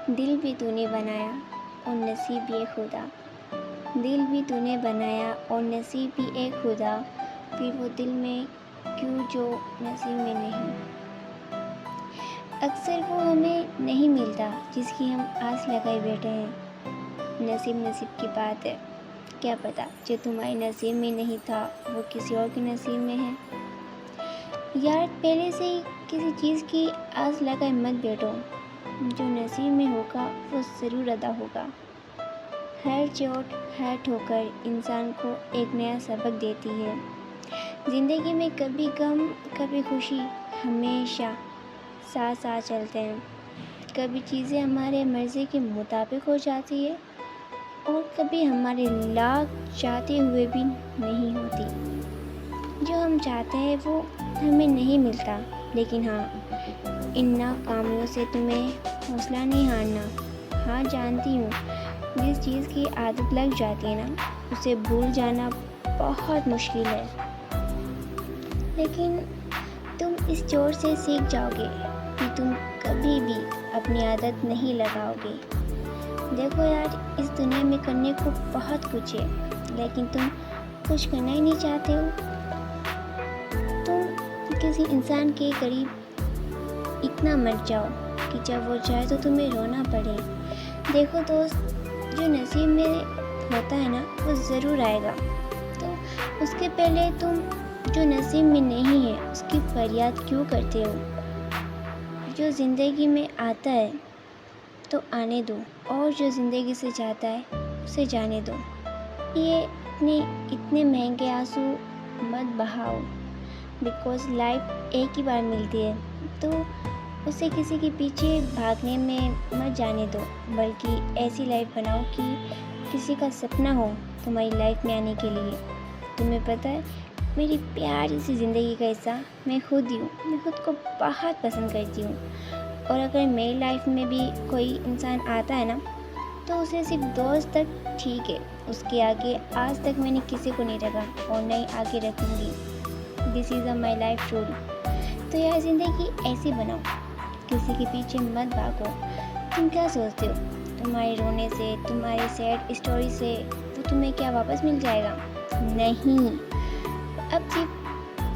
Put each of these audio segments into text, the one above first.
दिल भी तूने बनाया और नसीब ये खुदा। दिल भी तूने बनाया और नसीब भी ए खुदा, फिर वो दिल में क्यों जो नसीब में नहीं। अक्सर वो हमें नहीं मिलता जिसकी हम आस लगाए बैठे हैं। नसीब नसीब की बात है, क्या पता जो तुम्हारे नसीब में नहीं था वो किसी और के नसीब में है। यार पहले से ही किसी चीज़ की आस लगाए मत बैठो, जो नसीब में होगा वो ज़रूर अदा होगा। हर चोट हर ठोकर इंसान को एक नया सबक देती है। ज़िंदगी में कभी गम कभी खुशी हमेशा साथ साथ चलते हैं। कभी चीज़ें हमारे मर्ज़ी के मुताबिक हो जाती है और कभी हमारे लाख चाहते हुए भी नहीं होती। जो हम चाहते हैं वो हमें नहीं मिलता, लेकिन हाँ, इन नाकामियों से तुम्हें हौसला नहीं हारना। हाँ जानती हूँ, जिस चीज़ की आदत लग जाती है ना, उसे भूल जाना बहुत मुश्किल है, लेकिन तुम इस चोट से सीख जाओगे कि तुम कभी भी अपनी आदत नहीं लगाओगे। देखो यार, इस दुनिया में करने को बहुत कुछ है, लेकिन तुम कुछ करना ही नहीं चाहते हो। तुम किसी इंसान के करीब इतना मत जाओ कि जब वो चाहे तो तुम्हें रोना पड़े। देखो दोस्त, जो नसीब में होता है ना वो ज़रूर आएगा, तो उसके पहले तुम जो नसीब में नहीं है उसकी फरियाद क्यों करते हो। जो ज़िंदगी में आता है तो आने दो, और जो ज़िंदगी से जाता है उसे जाने दो। ये इतने महंगे आंसू मत बहाओ, बिकॉज़ लाइफ एक ही बार मिलती है, तो उसे किसी के पीछे भागने में मत जाने दो, बल्कि ऐसी लाइफ बनाओ कि किसी का सपना हो तुम्हारी लाइफ में आने के लिए। तुम्हें पता है, मेरी प्यारी सी ज़िंदगी का हिस्सा मैं खुद ही हूँ। मैं खुद को बहुत पसंद करती हूँ, और अगर मेरी लाइफ में भी कोई इंसान आता है ना, तो उसे सिर्फ दोस्त तक ठीक है। उसके आगे आज तक मैंने किसी को नहीं रखा और नहीं आगे रखूँगी। This is my life rule. तो यह ज़िंदगी ऐसी बनाओ, किसी के पीछे मत भागो। तुम क्या सोचते हो, तुम्हारे रोने से, तुम्हारी सैड स्टोरी से वो तुम्हें क्या वापस मिल जाएगा? नहीं, अब सिर्फ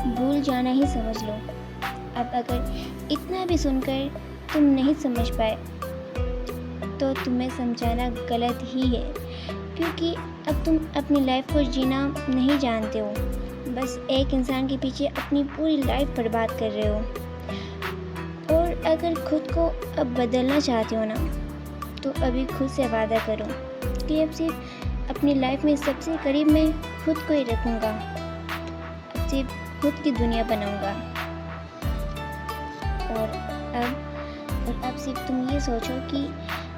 भूल जाना ही समझ लो। अब अगर इतना भी सुनकर तुम नहीं समझ पाए तो तुम्हें समझाना गलत ही है, क्योंकि अब तुम अपनी लाइफ को जीना नहीं जानते हो। बस एक इंसान के पीछे अपनी पूरी लाइफ बर्बाद कर रहे हो। और अगर खुद को अब बदलना चाहते हो ना, तो अभी खुद से वादा करो कि अब सिर्फ अपनी लाइफ में सबसे करीब मैं खुद को ही रखूँगा। अब सिर्फ खुद की दुनिया बनाऊँगा। और अब सिर्फ तुम ये सोचो कि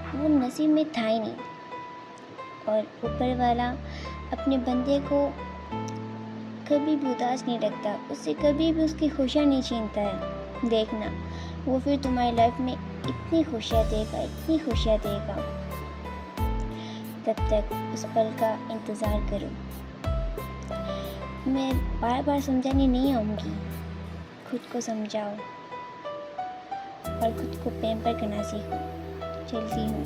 वो नसीब में था ही नहीं, और ऊपर वाला अपने बंदे को कभी भी उदास नहीं रखता, उससे कभी भी उसकी खुशियाँ नहीं छीनता है। देखना, वो फिर तुम्हारी लाइफ में इतनी खुशियाँ देगा, इतनी खुशियाँ देगा। तब तक उस पल का इंतज़ार करो। मैं बार बार समझाने नहीं आऊँगी, खुद को समझाओ और खुद को पैम्पर करना सीखो। चलती हूँ।